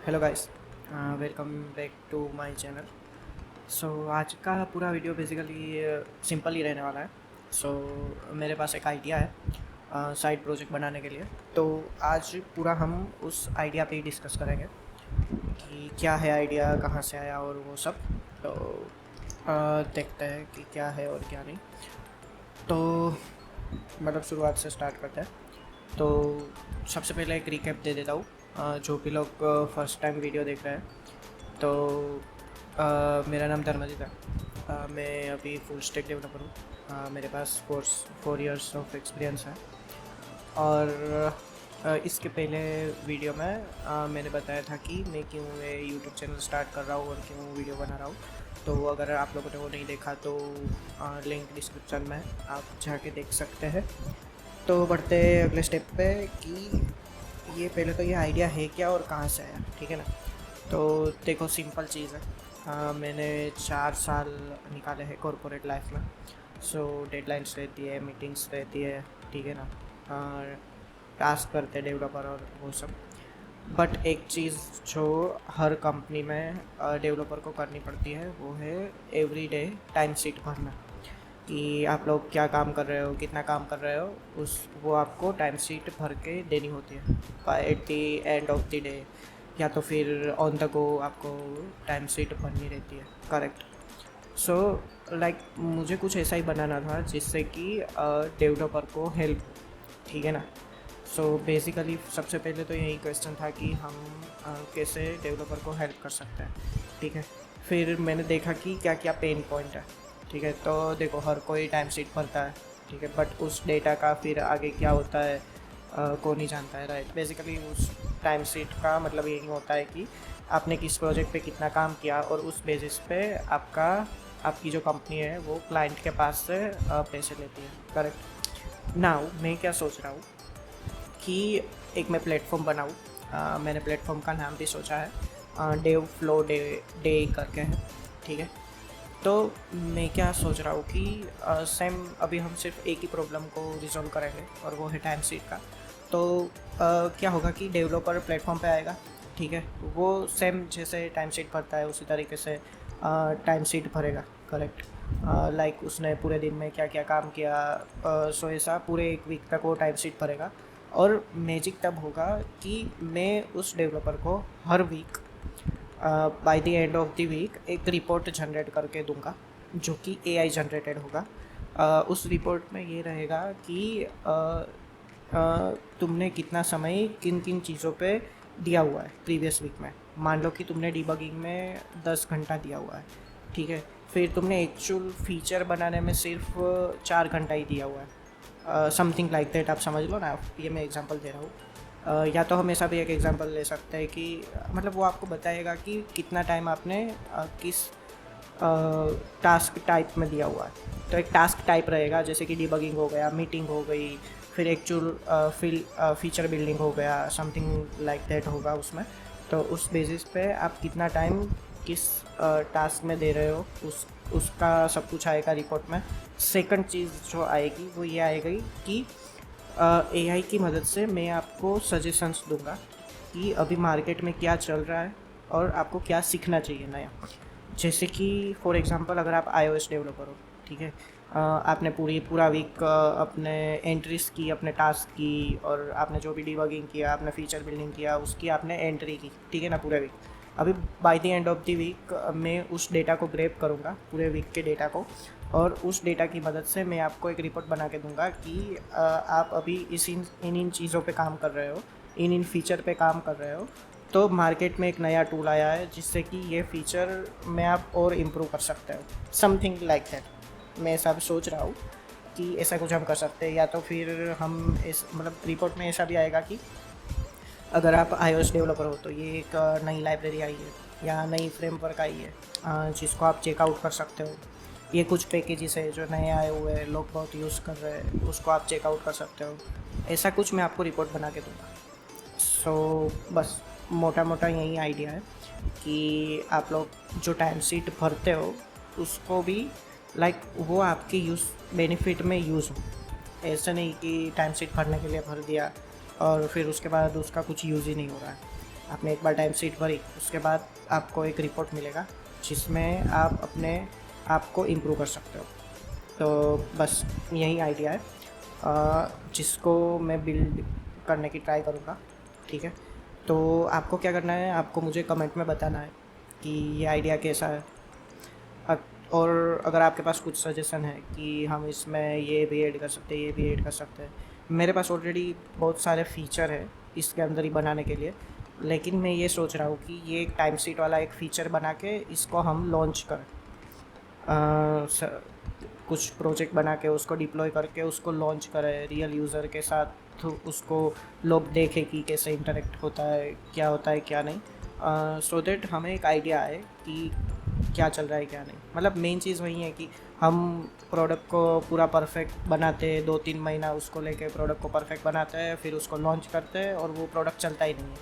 Hello guys, welcome back to my channel. So आज का पूरा वीडियो बेसिकली सिंपल ही रहने वाला है। मेरे पास एक आइडिया है साइड प्रोजेक्ट बनाने के लिए। तो आज पूरा हम उस आइडिया पे ही डिस्कस करेंगे कि क्या है आइडिया, कहाँ से आया और वो सब। तो देखते हैं कि क्या है और क्या नहीं। तो मतलब शुरुआत से स्टार्ट करते हैं। तो सबसे पहले एक रिकैप दे देता हूँ, जो भी लोग फर्स्ट टाइम वीडियो देख रहे हैं। तो मेरा नाम धर्मजीत है। मैं अभी फुल स्टैक डेवलपर हूँ। मेरे पास 4 इयर्स ऑफ एक्सपीरियंस है। और इसके पहले वीडियो में मैंने बताया था कि मैं क्यों ये यूट्यूब चैनल स्टार्ट कर रहा हूँ और क्यों वीडियो बना रहा हूँ। तो अगर आप लोगों ने वो नहीं देखा तो लिंक डिस्क्रिप्शन में है, आप जाके देख सकते हैं। तो बढ़ते हैं अगले स्टेप पे कि ये पहले तो ये आइडिया है क्या और कहाँ से आया, ठीक है ना। तो देखो, सिंपल चीज़ है। मैंने 4 साल निकाले हैं कॉरपोरेट लाइफ में। डेडलाइंस रहती है, मीटिंग्स रहती है, ठीक है ना। टास्क करते हैं डेवलपर और वो सब। बट एक चीज़ जो हर कंपनी में डेवलपर को करनी पड़ती है वो है एवरी डे टाइम शीट भरना, कि आप लोग क्या काम कर रहे हो, कितना काम कर रहे हो, उस वो आपको टाइम शीट भर के देनी होती है by at the end of the day, या तो फिर ऑन द गो आपको टाइम शीट भरनी रहती है। करेक्ट। सो लाइक मुझे कुछ ऐसा ही बनाना था जिससे कि डेवलपर को हेल्प, ठीक है ना। बेसिकली सबसे पहले तो यही क्वेश्चन था कि हम कैसे डेवलपर को हेल्प कर सकते हैं, ठीक है। फिर मैंने देखा कि क्या क्या पेन पॉइंट है, ठीक है। तो देखो, हर कोई टाइम शीट भरता है, ठीक है, बट उस डेटा का फिर आगे क्या होता है कौन ही जानता है, राइट। बेसिकली उस टाइम शीट का मतलब यही होता है कि आपने किस प्रोजेक्ट पे कितना काम किया और उस बेसिस पे आपकी जो कंपनी है वो क्लाइंट के पास से पैसे लेती है। करेक्ट। नाउ मैं क्या सोच रहा हूँ कि एक मैं प्लेटफॉर्म बनाऊँ। मैंने प्लेटफॉर्म का नाम भी सोचा है, डेव फ्लो डे करके है, ठीक है। तो मैं क्या सोच रहा हूँ कि सेम अभी हम सिर्फ एक ही प्रॉब्लम को रिजॉल्व करेंगे और वो है टाइम शीट का। तो क्या होगा कि डेवलपर प्लेटफॉर्म पे आएगा, ठीक है। वो सेम जैसे टाइम शीट भरता है उसी तरीके से टाइम शीट भरेगा। करेक्ट। लाइक उसने पूरे दिन में क्या क्या काम किया, ऐसा पूरे एक वीक तक वो टाइम शीट भरेगा। और मैजिक तब होगा कि मैं उस डेवलपर को हर week by the end of the week एक रिपोर्ट जनरेट करके दूंगा, जो कि एआई जनरेटेड होगा। उस रिपोर्ट में ये रहेगा कि तुमने कितना समय किन किन चीज़ों पे दिया हुआ है प्रीवियस वीक में। मान लो कि तुमने डिबगिंग में 10 घंटा दिया हुआ है, ठीक है। फिर तुमने एक्चुअल फीचर बनाने में सिर्फ 4 घंटा ही दिया हुआ है, समथिंग लाइक दैट। आप समझ लो ना, ये मैं एग्जांपल दे रहा हूँ। या तो हम ऐसा भी एक एग्जांपल ले सकते हैं कि मतलब वो आपको बताएगा कि कितना टाइम आपने किस टास्क टाइप में दिया हुआ है। तो एक टास्क टाइप रहेगा, जैसे कि डिबगिंग हो गया, मीटिंग हो गई, फिर एक्चुअल फीचर बिल्डिंग हो गया, समथिंग लाइक दैट होगा उसमें। तो उस बेसिस पे आप कितना टाइम किस टास्क में दे रहे हो, उसका सब कुछ आएगा रिपोर्ट में। सेकंड चीज़ जो आएगी वो ये आएगी कि एआई की मदद से मैं आपको सजेशंस दूंगा कि अभी मार्केट में क्या चल रहा है और आपको क्या सीखना चाहिए नया। जैसे कि फॉर एग्जांपल अगर आप iOS डेवलपर हो, ठीक है, आपने पूरा वीक अपने एंट्रीज की, अपने टास्क की, और आपने जो भी डिबगिंग किया, आपने फीचर बिल्डिंग किया, उसकी आपने एंट्री की, ठीक है ना, पूरे वीक। अभी by the end of the week मैं उस डेटा को ग्रैब करूँगा, पूरे वीक के डेटा को, और उस डेटा की मदद से मैं आपको एक रिपोर्ट बना के दूंगा कि आप अभी इन चीज़ों पे काम कर रहे हो, इन फीचर पे काम कर रहे हो। तो मार्केट में एक नया टूल आया है जिससे कि ये फीचर में आप और इम्प्रूव कर सकते हो, समथिंग लाइक दैट। मैं ऐसा भी सोच रहा हूँ कि ऐसा कुछ हम कर सकते हैं। या तो फिर हम इस मतलब रिपोर्ट में ऐसा भी आएगा कि अगर आप iOS डेवलपर हो तो ये एक नई लाइब्रेरी आई है या नई फ्रेमवर्क आई है, जिसको आप चेकआउट कर सकते हो। ये कुछ पैकेजेस है जो नए आए हुए हैं, लोग बहुत यूज़ कर रहे हैं, उसको आप चेकआउट कर सकते हो। ऐसा कुछ मैं आपको रिपोर्ट बना के दूँगा। बस मोटा मोटा यही आइडिया है कि आप लोग जो टाइम शीट भरते हो उसको भी लाइक वो आपके यूज़ बेनिफिट में यूज़ हो। ऐसा नहीं कि टाइम शीट भरने के लिए भर दिया और फिर उसके बाद उसका कुछ यूज़ ही नहीं हो रहा है। आपने एक बार टाइम शीट भरी, उसके बाद आपको एक रिपोर्ट मिलेगा जिसमें आप अपने आप को इम्प्रूव कर सकते हो। तो बस यही आइडिया है जिसको मैं बिल्ड करने की ट्राई करूँगा। ठीक है, तो आपको क्या करना है, आपको मुझे कमेंट में बताना है कि ये आइडिया कैसा है। और अगर आपके पास कुछ सजेशन है कि हम इसमें ये भी ऐड कर सकते हैं, ये भी ऐड कर सकते हैं। मेरे पास ऑलरेडी बहुत सारे फीचर है इसके अंदर ही बनाने के लिए, लेकिन मैं ये सोच रहा हूँ कि ये एक टाइम शीट वाला एक फ़ीचर बना के इसको हम लॉन्च करें। कुछ प्रोजेक्ट बना के उसको डिप्लॉय करके उसको लॉन्च करें रियल यूज़र के साथ, तो उसको लोग देखें कि कैसे इंटरेक्ट होता है, क्या होता है क्या नहीं, सो दैट हमें एक आइडिया आए कि क्या चल रहा है क्या नहीं। मतलब मेन चीज़ वही है कि हम प्रोडक्ट को पूरा परफेक्ट बनाते हैं, 2-3 महीना उसको लेके प्रोडक्ट को परफेक्ट बनाते हैं, फिर उसको लॉन्च करते हैं और वो प्रोडक्ट चलता ही नहीं है।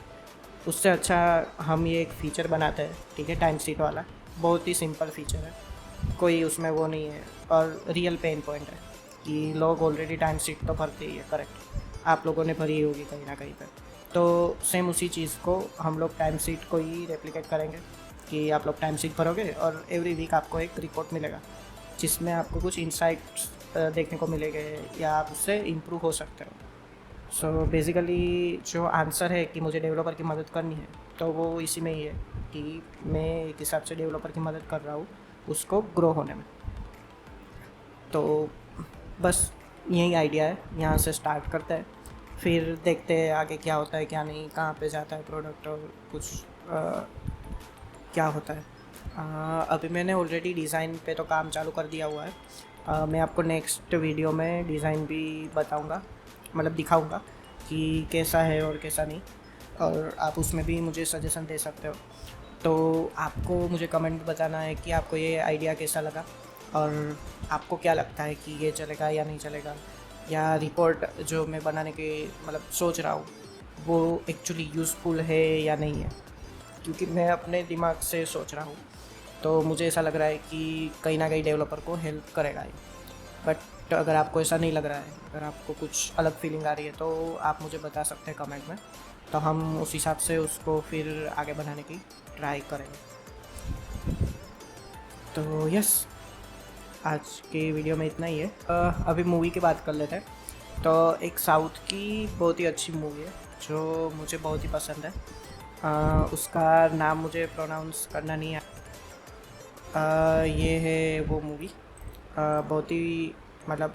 उससे अच्छा हम ये एक फ़ीचर बनाते हैं, ठीक है, टाइम शीट वाला। बहुत ही सिंपल फ़ीचर है, कोई उसमें वो नहीं है, और रियल पेन पॉइंट है कि लोग ऑलरेडी टाइम शीट तो भरते ही है, करेक्ट, आप लोगों ने भरी होगी कहीं ना कहीं पर। तो सेम उसी चीज़ को हम लोग टाइम शीट को ही रेप्लिकेट करेंगे कि आप लोग टाइम शीट भरोगे और एवरी वीक आपको एक रिपोर्ट मिलेगा जिसमें आपको कुछ इंसाइट्स देखने को मिलेंगे या आप उससे इम्प्रूव हो सकते हो। सो बेसिकली जो आंसर है कि मुझे डेवलपर की मदद करनी है, तो वो इसी में ही है कि मैं एक हिसाब से डेवलपर की मदद कर रहा हूँ उसको ग्रो होने में। तो बस यही आइडिया है, यहाँ से स्टार्ट करते हैं, फिर देखते हैं आगे क्या होता है क्या नहीं, कहाँ पे जाता है प्रोडक्ट और कुछ क्या होता है। अभी मैंने ऑलरेडी डिज़ाइन पे तो काम चालू कर दिया हुआ है। मैं आपको नेक्स्ट वीडियो में डिज़ाइन भी बताऊंगा, मतलब दिखाऊंगा कि कैसा है और कैसा नहीं, और आप उसमें भी मुझे सजेशन दे सकते हो। तो आपको मुझे कमेंट बताना है कि आपको ये आइडिया कैसा लगा और आपको क्या लगता है कि ये चलेगा या नहीं चलेगा, या रिपोर्ट जो मैं बनाने के मतलब सोच रहा हूँ वो एक्चुअली यूज़फुल है या नहीं है। क्योंकि मैं अपने दिमाग से सोच रहा हूँ, तो मुझे ऐसा लग रहा है कि कहीं ना कहीं डेवलपर को हेल्प करेगा ये। बट अगर आपको ऐसा नहीं लग रहा है, अगर आपको कुछ अलग फीलिंग आ रही है, तो आप मुझे बता सकते हैं कमेंट में, तो हम उस हिसाब से उसको फिर आगे बढ़ाने की ट्राई करेंगे। तो यस, आज की वीडियो में इतना ही है। अभी मूवी की बात कर लेते हैं। तो एक साउथ की बहुत ही अच्छी मूवी है जो मुझे बहुत ही पसंद है। उसका नाम मुझे प्रोनाउंस करना नहीं है। ये है वो मूवी, बहुत ही मतलब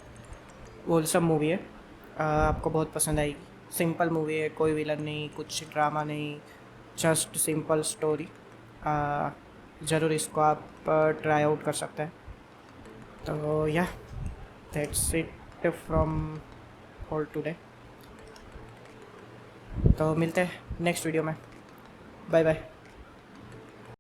होलसम मूवी है। आपको बहुत पसंद आएगी। सिंपल मूवी है, कोई विलन नहीं, कुछ ड्रामा नहीं, जस्ट सिंपल स्टोरी। ज़रूर इसको आप ट्राई आउट कर सकते हैं। तो yeah that's it from for today. तो मिलते हैं नेक्स्ट वीडियो में। Bye bye.